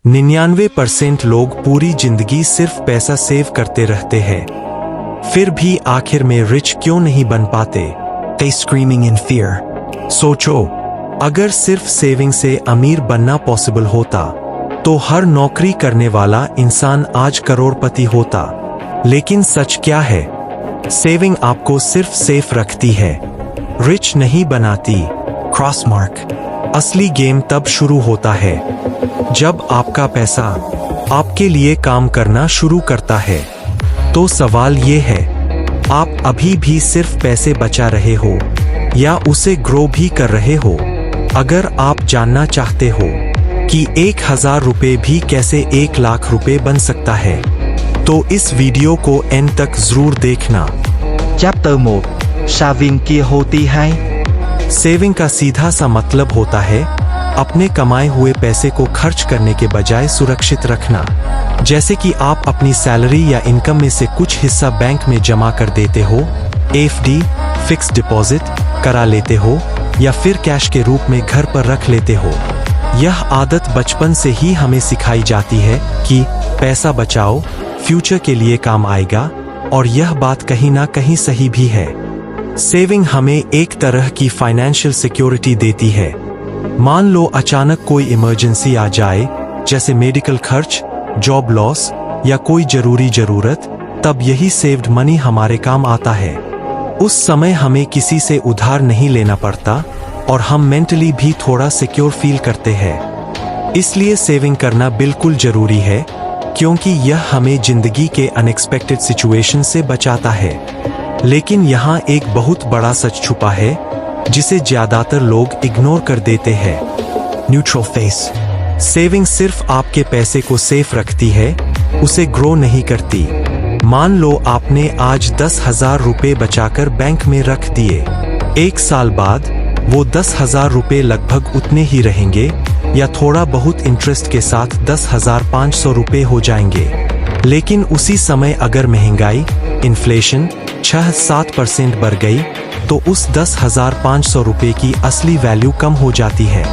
99% लोग पूरी जिंदगी सिर्फ पैसा सेव करते रहते हैं, फिर भी आखिर में रिच क्यों नहीं बन पाते? They screaming in fear. सोचो, अगर सिर्फ सेविंग से अमीर बनना पॉसिबल होता तो हर नौकरी करने वाला इंसान आज करोड़पति होता। लेकिन सच क्या है? सेविंग आपको सिर्फ सेफ रखती है, रिच नहीं बनाती। Cross mark. असली गेम तब शुरू होता है जब आपका पैसा आपके लिए काम करना शुरू करता है। तो सवाल ये है, आप अभी भी सिर्फ पैसे बचा रहे हो या उसे ग्रो भी कर रहे हो? अगर आप जानना चाहते हो कि 1000 रुपये भी कैसे 1 लाख रुपए बन सकता है, तो इस वीडियो को एंड तक जरूर देखना। Chapter 1. Saving kia hoti hai. Saving का सीधा सा मतलब होता है अपने कमाए हुए पैसे को खर्च करने के बजाय सुरक्षित रखना। जैसे कि आप अपनी सैलरी या इनकम में से कुछ हिस्सा बैंक में जमा कर देते हो, एफडी, फिक्स डिपॉजिट करा लेते हो या फिर कैश के रूप में घर पर रख लेते हो। यह आदत बचपन से ही हमें सिखाई जाती है कि पैसा बचाओ, फ्यूचर के लिए काम आएगा, और यह बात कहीं ना कहीं सही भी है। सेविंग हमें एक तरह की फाइनेंशियल सिक्योरिटी देती है। मान लो अचानक कोई इमरजेंसी आ जाए, जैसे मेडिकल खर्च, जॉब लॉस या कोई जरूरी जरूरत, तब यही सेव्ड मनी हमारे काम आता है। उस समय हमें किसी से उधार नहीं लेना पड़ता और हम मेंटली भी थोड़ा सिक्योर फील करते हैं। इसलिए सेविंग करना बिल्कुल जरूरी है, क्योंकि यह हमें जिंदगी के अनएक्सपेक्टेड सिचुएशन से बचाता है। लेकिन यहाँ एक बहुत बड़ा सच छुपा है जिसे ज्यादातर लोग इग्नोर कर देते हैं। Neutral face. सेविंग सिर्फ आपके पैसे को सेफ रखती है, उसे ग्रो नहीं करती। मान लो आपने आज 10,000 रुपये बचाकर बैंक में रख दिए। 1 साल बाद वो 10,000 रुपये लगभग उतने ही रहेंगे या थोड़ा बहुत इंटरेस्ट के साथ 10,500 रुपये हो जाएंगे। लेकिन उसी समय अगर महंगाई, इन्फ्लेशन 6-7% बढ़ गई, तो उस 10,500 रुपये की असली वैल्यू कम हो जाती है।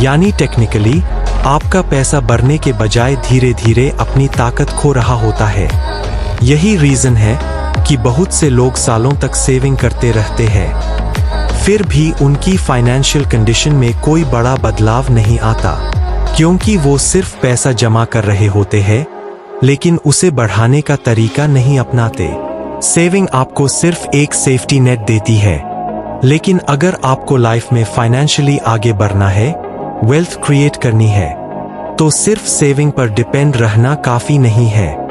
यानी टेक्निकली आपका पैसा बढ़ने के बजाय धीरे धीरे अपनी ताकत खो रहा होता है। यही रीजन है कि बहुत से लोग सालों तक सेविंग करते रहते हैं, फिर भी उनकी फाइनेंशियल कंडीशन में कोई बड़ा बदलाव नहीं आता, क्योंकि वो सिर्फ पैसा जमा कर रहे होते हैं, लेकिन उसे बढ़ाने का तरीका नहीं अपनाते। सेविंग आपको सिर्फ एक सेफ्टी नेट देती है, लेकिन अगर आपको लाइफ में फाइनेंशियली आगे बढ़ना है, वेल्थ क्रिएट करनी है, तो सिर्फ सेविंग पर डिपेंड रहना काफी नहीं है।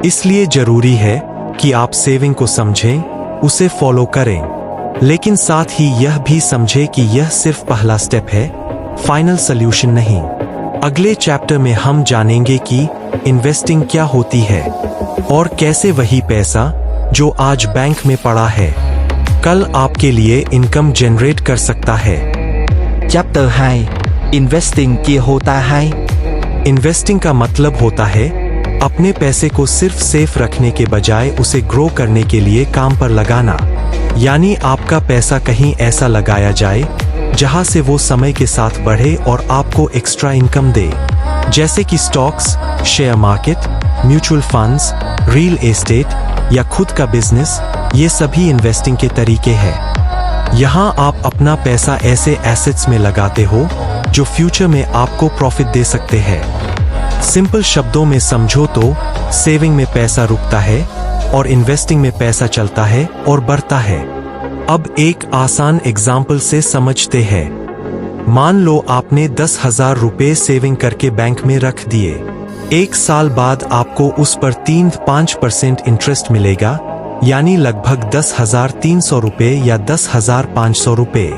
इसलिए जरूरी है कि आप सेविंग को समझें, उसे फॉलो करें, लेकिन साथ ही यह भी समझें कि यह सिर्फ पहला स्टेप है, फाइनल सॉल्यूशन नहीं। अगले चैप्टर में हम जानेंगे कि इन्वेस्टिंग क्या होती है और कैसे वही पैसा जो आज बैंक में पड़ा है, कल आपके लिए इनकम जनरेट कर सकता है। Chapter 2. Investing kia hota hai. Investing का मतलब होता है अपने पैसे को सिर्फ सेफ रखने के बजाय उसे ग्रो करने के लिए काम पर लगाना। यानी आपका पैसा कहीं ऐसा लगाया जाए जहां से वो समय के साथ बढ़े और आपको एक्स्ट्रा इनकम दे, जैसे कि stocks, share market, mutual funds, real estate या खुद का बिजनेस। ये सभी इन्वेस्टिंग के तरीके हैं। यहाँ आप अपना पैसा ऐसे एसेट्स में लगाते हो जो फ्यूचर में आपको प्रॉफिट दे सकते हैं। सिंपल शब्दों में समझो तो सेविंग में पैसा रुकता है और इन्वेस्टिंग में पैसा चलता है और बढ़ता है। अब एक आसान एग्जाम्पल से समझते हैं। मान लो आपने 10,000 रुपये सेविंग करके बैंक में रख दिए। 1 साल बाद आपको उस पर 3-5% इंटरेस्ट मिलेगा, यानी लगभग 10,300 रुपये या 10,500 रुपये।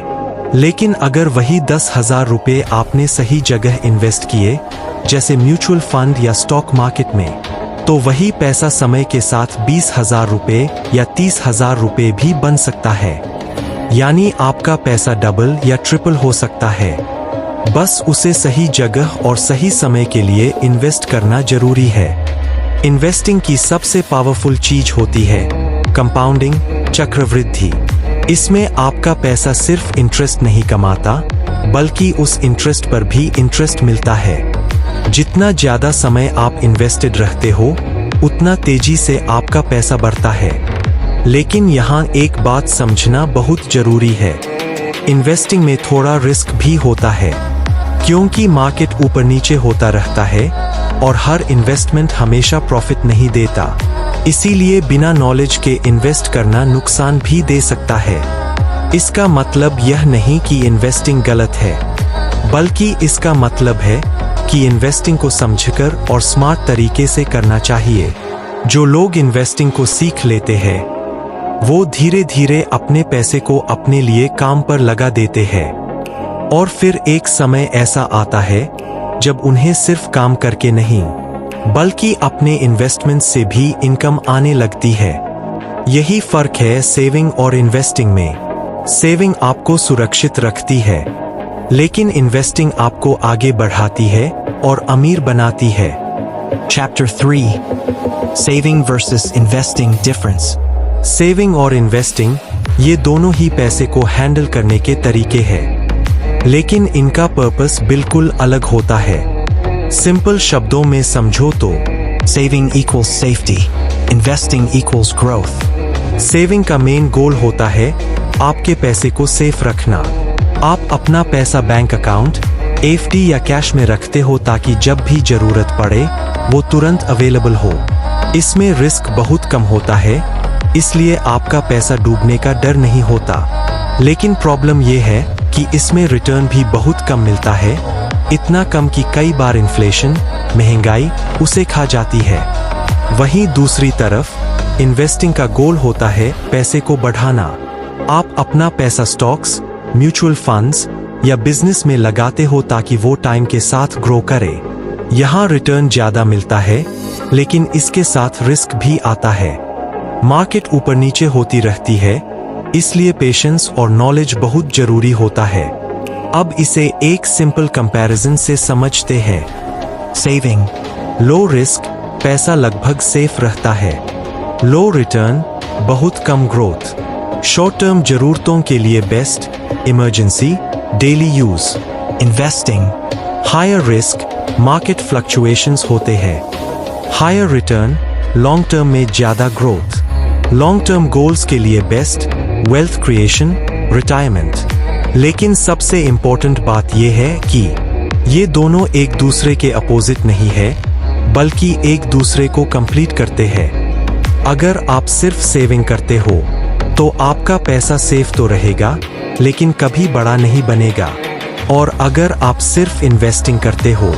लेकिन अगर वही 10,000 रुपये आपने सही जगह इन्वेस्ट किए, जैसे म्यूचुअल फंड या स्टॉक मार्केट में, तो वही पैसा समय के साथ 20,000 रुपये या 30,000 रुपये भी बन सकता है। यानी आपका पैसा डबल या ट्रिपल हो सकता है। बस उसे सही जगह और सही समय के लिए इन्वेस्ट करना जरूरी है। इन्वेस्टिंग की सबसे पावरफुल चीज होती है कंपाउंडिंग, चक्रवृद्धि। इसमें आपका पैसा सिर्फ इंटरेस्ट नहीं कमाता, बल्कि उस इंटरेस्ट पर भी इंटरेस्ट मिलता है। जितना ज्यादा समय आप इन्वेस्टेड रहते हो उतना तेजी से आपका पैसा बढ़ता है। लेकिन यहाँ एक बात समझना बहुत जरूरी है, इन्वेस्टिंग में थोड़ा रिस्क भी होता है, क्योंकि मार्केट ऊपर नीचे होता रहता है और हर इन्वेस्टमेंट हमेशा प्रॉफिट नहीं देता। इसीलिए बिना नॉलेज के इन्वेस्ट करना नुकसान भी दे सकता है। इसका मतलब यह नहीं कि इन्वेस्टिंग गलत है, बल्कि इसका मतलब है कि इन्वेस्टिंग को समझकर और स्मार्ट तरीके से करना चाहिए। जो लोग इन्वेस्टिंग को सीख लेते हैं वो धीरे धीरे अपने पैसे को अपने लिए काम पर लगा देते हैं, और फिर एक समय ऐसा आता है जब उन्हें सिर्फ काम करके नहीं बल्कि अपने इन्वेस्टमेंट से भी इनकम आने लगती है। यही फर्क है सेविंग और इन्वेस्टिंग में। सेविंग आपको सुरक्षित रखती है, लेकिन इन्वेस्टिंग आपको आगे बढ़ाती है और अमीर बनाती है। Chapter 3 Saving versus Investing Difference। Saving और इन्वेस्टिंग ये दोनों ही पैसे को हैंडल करने के तरीके हैं, लेकिन इनका पर्पस बिल्कुल अलग होता है। सिंपल शब्दों में समझो तो Saving equals safety, investing equals growth। Saving का मेन गोल होता है आपके पैसे को सेफ रखना। आप अपना पैसा बैंक अकाउंट, FD या कैश में रखते हो ताकि जब भी जरूरत पड़े वो तुरंत अवेलेबल हो। इसमें रिस्क बहुत कम होता है, इसलिए आपका पैसा डूबने का डर नहीं होता। लेकिन प्रॉब्लम यह है कि इसमें रिटर्न भी बहुत कम मिलता है, इतना कम कि कई बार इन्फ्लेशन, महंगाई उसे खा जाती है। वहीं दूसरी तरफ इन्वेस्टिंग का गोल होता है पैसे को बढ़ाना। आप अपना पैसा स्टॉक्स, म्यूचुअल फंड्स या बिजनेस में लगाते हो ताकि वो टाइम के साथ ग्रो करे। यहाँ रिटर्न ज्यादा मिलता है, लेकिन इसके साथ रिस्क भी आता है। मार्केट ऊपर नीचे होती रहती है, इसलिए पेशेंस और नॉलेज बहुत जरूरी होता है। अब इसे एक सिंपल कंपैरिजन से समझते हैं। Saving लो रिस्क, पैसा लगभग सेफ रहता है। लो रिटर्न, बहुत कम ग्रोथ। शॉर्ट टर्म जरूरतों के लिए best, emergency, daily use. Investing higher risk, market fluctuations होते हैं। हायर रिटर्न, लॉन्ग टर्म में ज्यादा ग्रोथ। लॉन्ग टर्म गोल्स के लिए बेस्ट, वेल्थ क्रिएशन, रिटायरमेंट। लेकिन सबसे इंपॉर्टेंट बात यह है कि ये दोनों एक दूसरे के अपोजिट नहीं है, बल्कि एक दूसरे को कंप्लीट करते हैं। अगर आप सिर्फ सेविंग करते हो तो आपका पैसा सेफ तो रहेगा, लेकिन कभी बड़ा नहीं बनेगा। और अगर आप सिर्फ इन्वेस्टिंग करते हो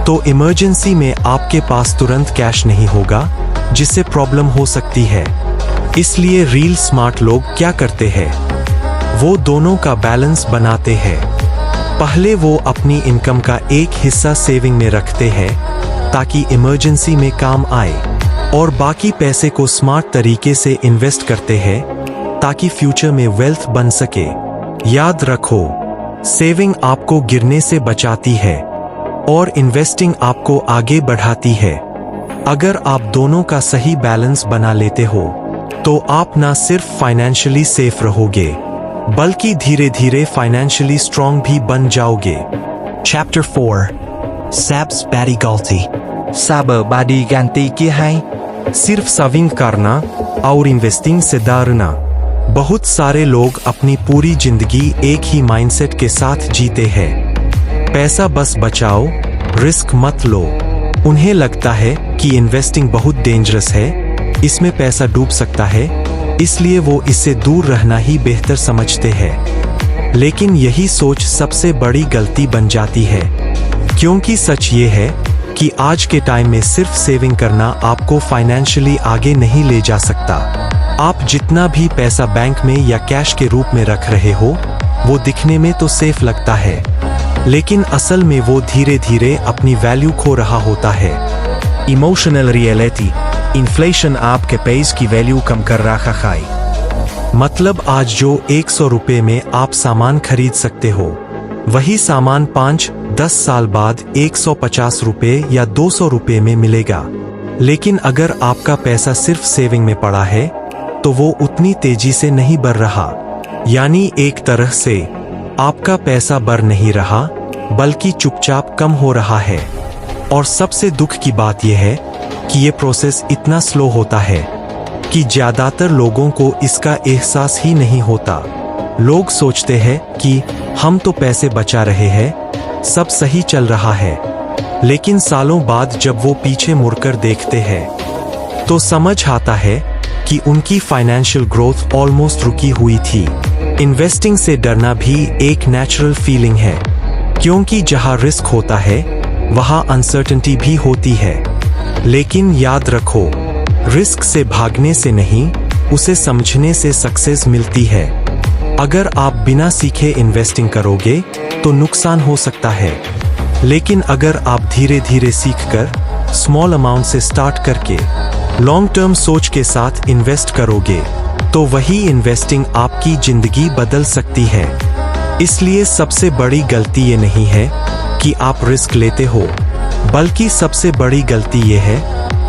तो इमरजेंसी में आपके पास तुरंत कैश नहीं होगा, जिससे प्रॉब्लम हो सकती है। इसलिए रियल स्मार्ट लोग क्या करते हैं, वो दोनों का बैलेंस बनाते हैं। पहले वो अपनी इनकम का एक हिस्सा सेविंग में रखते हैं ताकि इमरजेंसी में काम आए, और बाकी पैसे को स्मार्ट तरीके से इन्वेस्ट करते हैं ताकि फ्यूचर में वेल्थ बन सके। याद रखो, सेविंग आपको गिरने से बचाती है और इन्वेस्टिंग आपको आगे बढ़ाती है। अगर आप दोनों का सही बैलेंस बना लेते हो तो आप ना सिर्फ फाइनेंशियली सेफ रहोगे, बल्कि धीरे धीरे फाइनेंशियली स्ट्रॉन्ग भी बन जाओगे। Chapter 4 Sab's Badi Galti Saber Badi Ganti Kia Hai। सिर्फ सेविंग करना और इन्वेस्टिंग से डरना। बहुत सारे लोग अपनी पूरी जिंदगी एक ही माइंडसेट के साथ जीते हैं, पैसा बस बचाओ, रिस्क मत लो। उन्हें लगता है कि इन्वेस्टिंग बहुत डेंजरस है, इसमें पैसा डूब सकता है, इसलिए वो इससे दूर रहना ही बेहतर समझते हैं। लेकिन यही सोच सबसे बड़ी गलती बन जाती है, क्योंकि सच ये है कि आज के टाइम में सिर्फ सेविंग करना आपको फाइनेंशियली आगे नहीं ले जा सकता। आप जितना भी पैसा बैंक में या कैश के रूप में रख रहे हो वो दिखने में तो सेफ लगता है, लेकिन असल में वो धीरे धीरे अपनी वैल्यू खो रहा होता है। Emotional Reality इन्फ्लेशन आपके पैसे की वैल्यू कम कर रहा है। मतलब आज जो 100 रुपए में आप सामान खरीद सकते हो, वही सामान 5-10 साल बाद 150 रुपए या 200 रुपए में मिलेगा। लेकिन अगर आपका पैसा सिर्फ सेविंग में पड़ा है तो वो उतनी तेजी से नहीं बढ़ रहा। यानी एक तरह से आपका पैसा बढ़ नहीं रहा, बल्कि चुपचाप कम हो रहा है। और सबसे दुख की बात यह है कि ये प्रोसेस इतना स्लो होता है कि ज्यादातर लोगों को इसका एहसास ही नहीं होता। लोग सोचते हैं कि हम तो पैसे बचा रहे हैं, सब सही चल रहा है, लेकिन सालों बाद जब वो पीछे मुड़कर देखते हैं तो समझ आता है कि उनकी फाइनेंशियल ग्रोथ ऑलमोस्ट रुकी हुई थी। इन्वेस्टिंग से डरना भी एक नेचुरल फीलिंग है, क्योंकि जहां रिस्क होता है वहां अनसर्टेनिटी भी होती है। लेकिन याद रखो, रिस्क से भागने से नहीं, उसे समझने से सक्सेस मिलती है। अगर आप बिना सीखे इन्वेस्टिंग करोगे तो नुकसान हो सकता है, लेकिन अगर आप धीरे धीरे सीखकर स्मॉल अमाउंट से स्टार्ट करके लॉन्ग टर्म सोच के साथ इन्वेस्ट करोगे तो वही इन्वेस्टिंग आपकी जिंदगी बदल सकती है। इसलिए सबसे बड़ी गलती ये नहीं है कि आप रिस्क लेते हो, बल्कि सबसे बड़ी गलती ये है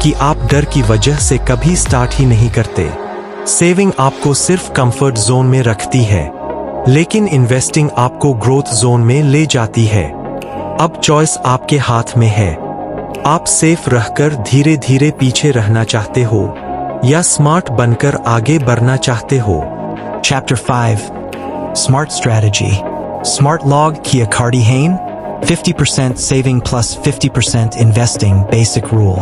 कि आप डर की वजह से कभी स्टार्ट ही नहीं करते। सेविंग आपको सिर्फ कंफर्ट जोन में रखती है, लेकिन इन्वेस्टिंग आपको ग्रोथ जोन में ले जाती है। अब चॉइस आपके हाथ में है। आप सेफ रहकर धीरे धीरे पीछे रहना चाहते हो या स्मार्ट बनकर आगे बढ़ना चाहते हो। Chapter 5 Smart Strategy Smart Log Kia Cardi-Hain 50% saving plus 50% investing basic rule।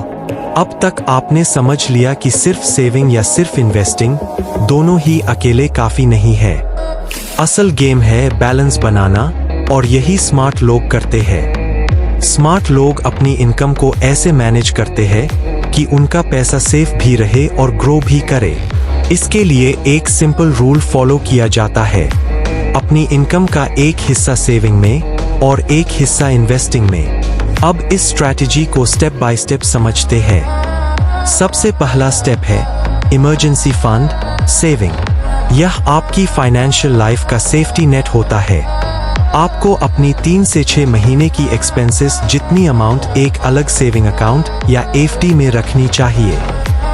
अब तक आपने समझ लिया कि सिर्फ सेविंग या सिर्फ इन्वेस्टिंग दोनों ही अकेले काफी नहीं है। असल गेम है बैलेंस बनाना, और यही स्मार्ट लोग करते हैं। स्मार्ट लोग अपनी इनकम को ऐसे मैनेज करते हैं कि उनका पैसा सेफ भी रहे और ग्रो भी करे। इसके लिए एक सिंपल रूल फॉलो किया जाता है, अपनी इनकम का एक हिस्सा सेविंग में और एक हिस्सा इन्वेस्टिंग में। अब इस स्ट्रैटेजी को स्टेप बाय स्टेप समझते हैं। सबसे पहला स्टेप है इमरजेंसी फंड सेविंग। यह आपकी फाइनेंशियल लाइफ का सेफ्टी नेट होता है। आपको अपनी 3 से 6 महीने की एक्सपेंसेस जितनी अमाउंट एक अलग सेविंग अकाउंट या एफडी में रखनी चाहिए।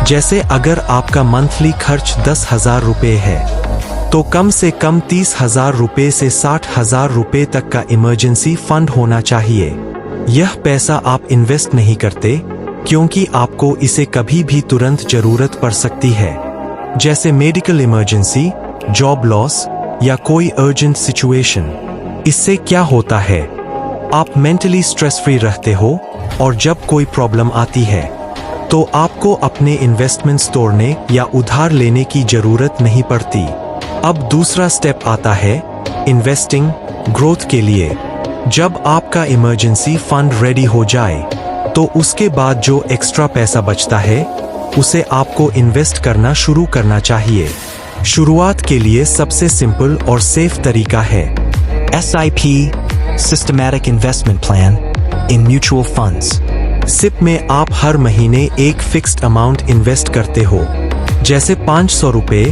जैसे अगर आपका मंथली खर्च 10,000 रुपये है तो कम से कम 30,000 रुपये से 60,000 रुपये तक का इमरजेंसी फंड होना चाहिए। यह पैसा आप इन्वेस्ट नहीं करते, क्योंकि आपको इसे कभी भी तुरंत जरूरत पड़ सकती है, जैसे मेडिकल इमरजेंसी, जॉब लॉस या कोई अर्जेंट सिचुएशन। इससे क्या होता है, आप मेंटली स्ट्रेस फ्री रहते हो और जब कोई प्रॉब्लम आती है तो आपको अपने इन्वेस्टमेंट्स तोड़ने या उधार लेने की जरूरत नहीं पड़ती। अब दूसरा स्टेप आता है इन्वेस्टिंग ग्रोथ के लिए। जब आपका इमरजेंसी फंड रेडी हो जाए तो उसके बाद जो एक्स्ट्रा पैसा बचता है उसे आपको इन्वेस्ट करना शुरू करना चाहिए। शुरुआत के लिए सबसे सिंपल और सेफ तरीका है SIP Systematic Investment Plan in Mutual Funds। SIP में आप हर महीने एक फिक्स्ड अमाउंट इन्वेस्ट करते हो, जैसे 500 रुपये,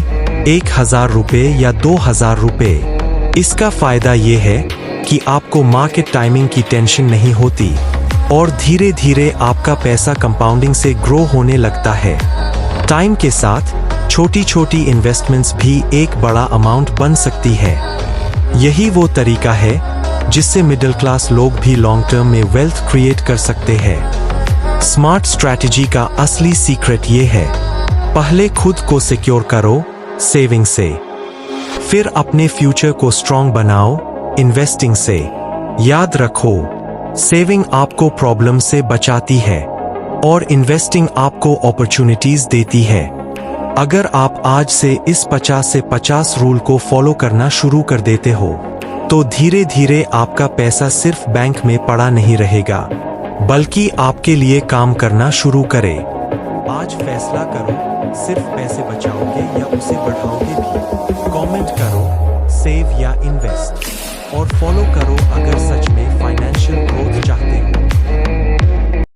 1,000 रुपये या 2,000 रुपये। इसका फायदा ये है कि आपको मार्केट टाइमिंग की टेंशन नहीं होती और धीरे धीरे आपका पैसा कंपाउंडिंग से ग्रो होने लगता है। टाइम के साथ छोटी छोटी इन्वेस्टमेंट्स भी एक बड़ा अमाउंट बन सकती है। यही वो तरीका है जिससे मिडिल क्लास लोग भी लॉन्ग टर्म में वेल्थ क्रिएट कर सकते हैं। स्मार्ट स्ट्रैटेजी का असली सीक्रेट ये है, पहले खुद को सिक्योर करो सेविंग से, फिर अपने फ्यूचर को स्ट्रॉन्ग बनाओ इन्वेस्टिंग से। याद रखो, सेविंग आपको प्रॉब्लम से बचाती है और इन्वेस्टिंग आपको अपॉर्चुनिटीज देती है। अगर आप आज से इस 50 से 50 रूल को फॉलो करना शुरू कर देते हो तो धीरे धीरे आपका पैसा सिर्फ बैंक में पड़ा नहीं रहेगा, बल्कि आपके लिए काम करना शुरू करे। आज फैसला करो, सिर्फ पैसे बचाओगे या उसे बढ़ाओगे भी। कमेंट करो सेव या इन्वेस्ट, और फॉलो करो अगर सच में फाइनेंशियल ग्रोथ चाहते हो।